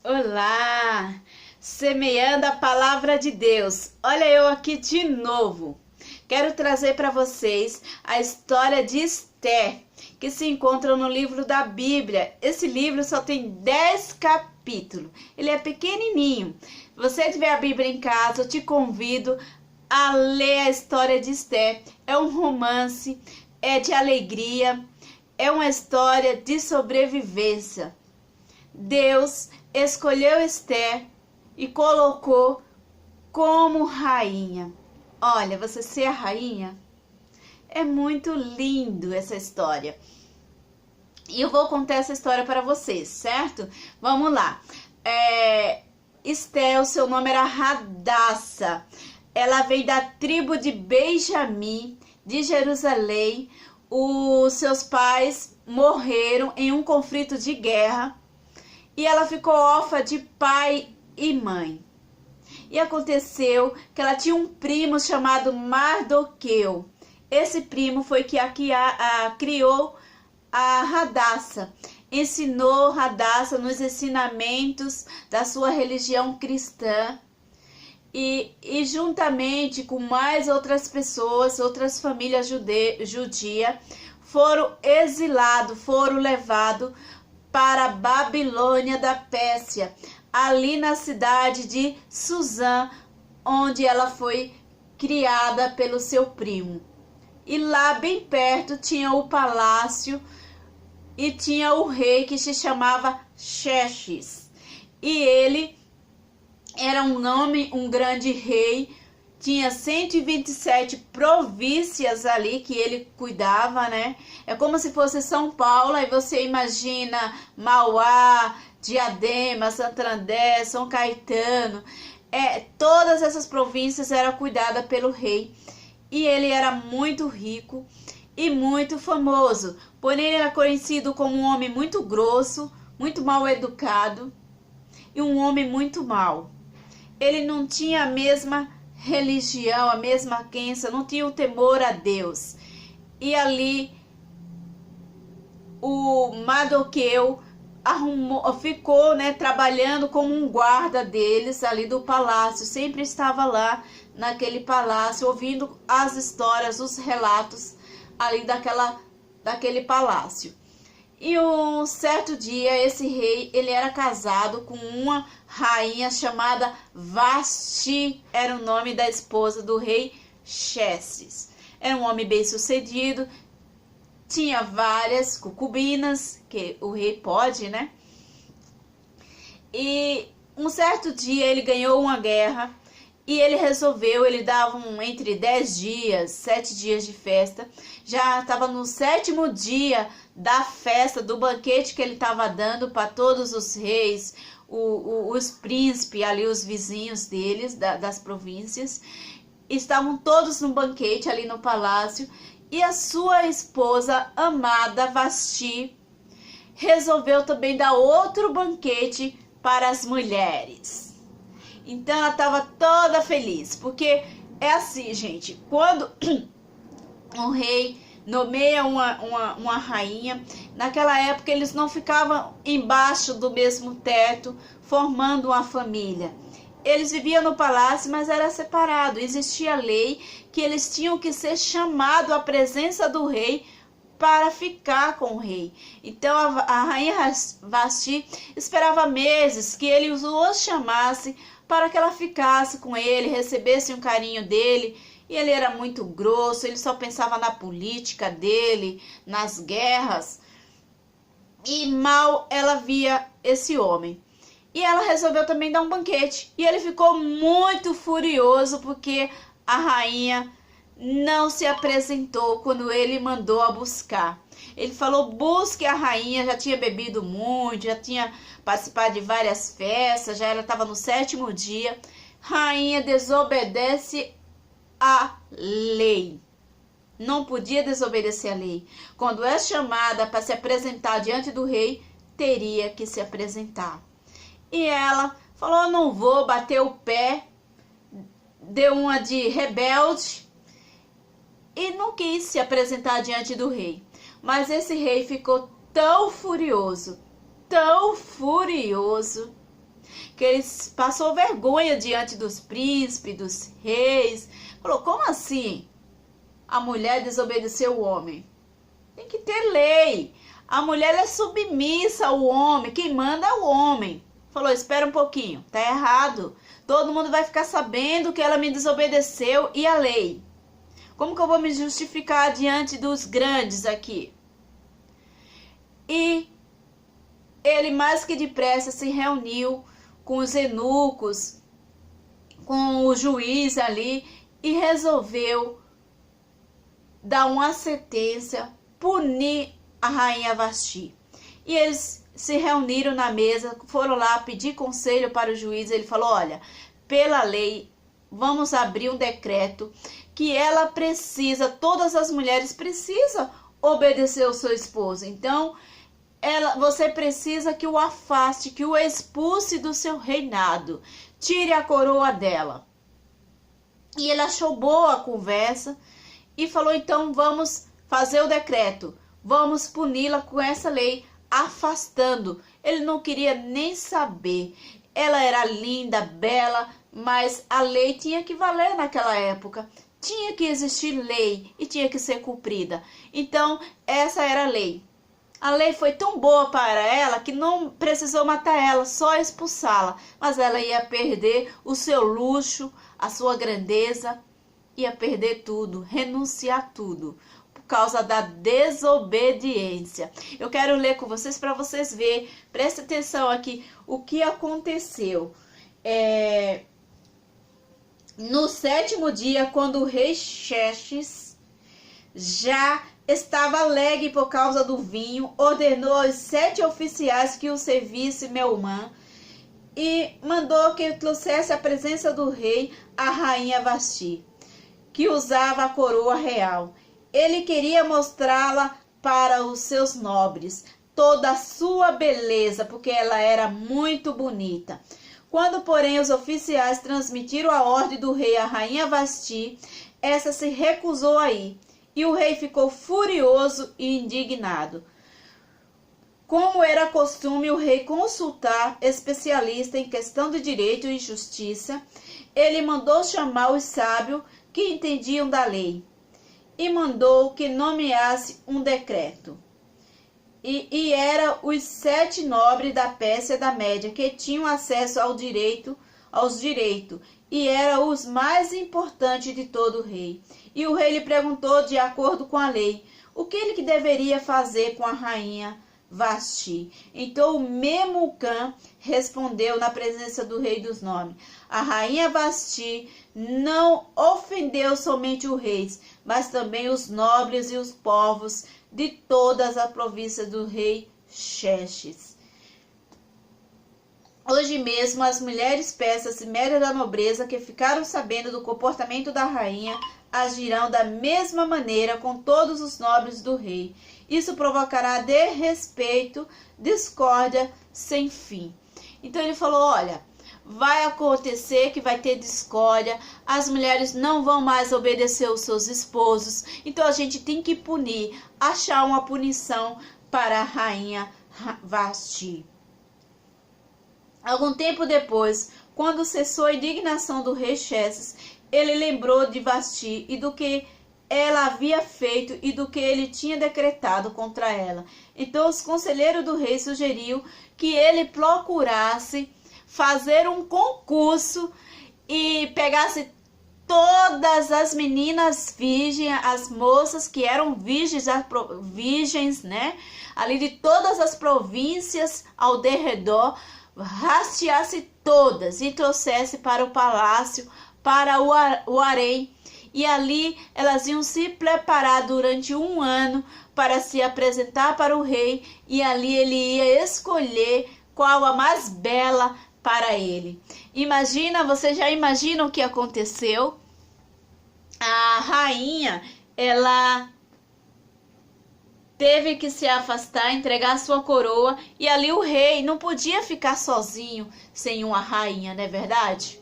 Olá, semeando a palavra de Deus. Olha eu aqui de novo. Quero trazer para vocês a história de Esther, que se encontra no livro da Bíblia. Esse livro só tem 10 capítulos. Ele é pequenininho. Se você tiver a Bíblia em casa, eu te convido a ler a história de Esther. É um romance, é de alegria, é uma história de sobrevivência. Deus escolheu Esther e colocou como rainha. Olha, você ser a rainha é muito lindo essa história. E eu vou contar essa história para vocês, certo? Vamos lá. Esther, o seu nome era Radassa. Ela vem da tribo de Benjamim, de Jerusalém. Os seus pais morreram em um conflito de guerra. E ela ficou órfã de pai e mãe. E aconteceu que ela tinha um primo chamado Mardoqueu. Esse primo foi que criou a Radassa. Ensinou Radassa nos ensinamentos da sua religião cristã. E juntamente com mais outras pessoas, outras famílias judias, foram exilados, foram levados para a Babilônia da Pérsia, ali na cidade de Suzã, onde ela foi criada pelo seu primo. E lá bem perto tinha o palácio e tinha o rei que se chamava Xerxes. E ele era um grande rei, tinha 127 províncias ali que ele cuidava, né? É como se fosse São Paulo, aí você imagina Mauá, Diadema, Santo André, São Caetano. Todas essas províncias eram cuidadas pelo rei. E ele era muito rico e muito famoso. Porém, ele era conhecido como um homem muito grosso, muito mal educado e um homem muito mau. Ele não tinha a mesma religião, a mesma crença, não tinha o temor a Deus. E ali o Mardoqueu ficou, né, trabalhando como um guarda deles ali do palácio. Sempre estava lá naquele palácio, ouvindo as histórias, os relatos ali daquele palácio. E um certo dia, esse rei, ele era casado com uma rainha chamada Vasti, era o nome da esposa do rei Xerxes. Era um homem bem sucedido, tinha várias concubinas, que o rei pode, né? E um certo dia ele ganhou uma guerra e ele dava entre 10 dias, 7 dias de festa. Já estava no 7º dia da festa, do banquete que ele estava dando para todos os reis, os príncipes ali, os vizinhos deles, das províncias. Estavam todos no banquete ali no palácio. E a sua esposa amada Vasti resolveu também dar outro banquete para as mulheres. Então ela estava toda feliz, porque é assim, gente, quando um rei nomeia uma rainha, naquela época eles não ficavam embaixo do mesmo teto, formando uma família. Eles viviam no palácio, mas era separado. Existia lei que eles tinham que ser chamados à presença do rei para ficar com o rei. Então a rainha Vasti esperava meses que ele os chamasse para que ela ficasse com ele, recebesse um carinho dele. E ele era muito grosso, ele só pensava na política dele, nas guerras. E mal ela via esse homem. E ela resolveu também dar um banquete. E ele ficou muito furioso porque a rainha não se apresentou quando ele mandou a buscar. Ele falou, busque a rainha, já tinha bebido muito, já tinha participado de várias festas, já ela estava no 7º dia. Rainha desobedece a lei. Não podia desobedecer a lei. Quando é chamada para se apresentar diante do rei, teria que se apresentar. E ela falou, não vou, bater o pé, deu uma de rebelde e não quis se apresentar diante do rei. Mas esse rei ficou tão furioso, que ele passou vergonha diante dos príncipes, dos reis. Falou, como assim? A mulher desobedeceu o homem. Tem que ter lei. A mulher é submissa ao homem, quem manda é o homem. Falou, espera um pouquinho, tá errado. Todo mundo vai ficar sabendo que ela me desobedeceu e a lei. Como que eu vou me justificar diante dos grandes aqui? E ele mais que depressa se reuniu com os eunucos, com o juiz ali e resolveu dar uma sentença, punir a rainha Vasti. E eles se reuniram na mesa, foram lá pedir conselho para o juiz. Ele falou, olha, pela lei, vamos abrir um decreto que ela precisa, todas as mulheres precisam obedecer ao seu esposo. Então, você precisa que o afaste, que o expulse do seu reinado, tire a coroa dela. E ele achou boa a conversa e falou, então vamos fazer o decreto, vamos puni-la com essa lei, afastando. Ele não queria nem saber. Ela era linda, bela, mas a lei tinha que valer naquela época. Tinha que existir lei e tinha que ser cumprida. Então, essa era a lei. A lei foi tão boa para ela que não precisou matar ela, só expulsá-la. Mas ela ia perder o seu luxo, a sua grandeza, ia perder tudo, renunciar tudo, por causa da desobediência. Eu quero ler com vocês para vocês verem, preste atenção aqui, o que aconteceu. No 7º dia, quando o rei Xerxes já estava alegre por causa do vinho, ordenou aos 7 oficiais que o servissem Meumã e mandou que trouxesse à presença do rei a rainha Vasti, que usava a coroa real. Ele queria mostrá-la para os seus nobres, toda a sua beleza, porque ela era muito bonita. Quando, porém, os oficiais transmitiram a ordem do rei à rainha Vasti, essa se recusou a ir, e o rei ficou furioso e indignado. Como era costume o rei consultar especialistas em questão de direito e justiça, ele mandou chamar os sábios que entendiam da lei, e mandou que nomeasse um decreto. E era os 7 nobres da Pérsia e da Média que tinham acesso aos direitos, e eram os mais importantes de todo o rei. E o rei lhe perguntou, de acordo com a lei, o que ele deveria fazer com a rainha Vasti. Então o Memucã respondeu na presença do rei dos nomes: a rainha Vasti não ofendeu somente os reis, mas também os nobres e os povos de todas as províncias do rei Xerxes. Hoje mesmo, as mulheres persas e médias da nobreza que ficaram sabendo do comportamento da rainha agirão da mesma maneira com todos os nobres do rei. Isso provocará desrespeito, discórdia sem fim. Então ele falou, olha, vai acontecer que vai ter discórdia, as mulheres não vão mais obedecer aos seus esposos, então a gente tem que punir, achar uma punição para a rainha Vasti. Algum tempo depois, quando cessou a indignação do rei Xerxes, ele lembrou de Vasti e do que ela havia feito e do que ele tinha decretado contra ela. Então os conselheiros do rei sugeriu que ele procurasse fazer um concurso e pegasse todas as meninas virgens, as moças que eram virgens, né? Ali de todas as províncias ao derredor, rastreasse todas e trouxesse para o palácio, para o harém. E ali elas iam se preparar durante 1 ano para se apresentar para o rei. E ali ele ia escolher qual a mais bela para ele. Imagina, você já imagina o que aconteceu? A rainha, ela teve que se afastar, entregar sua coroa. E ali o rei não podia ficar sozinho sem uma rainha, não é verdade?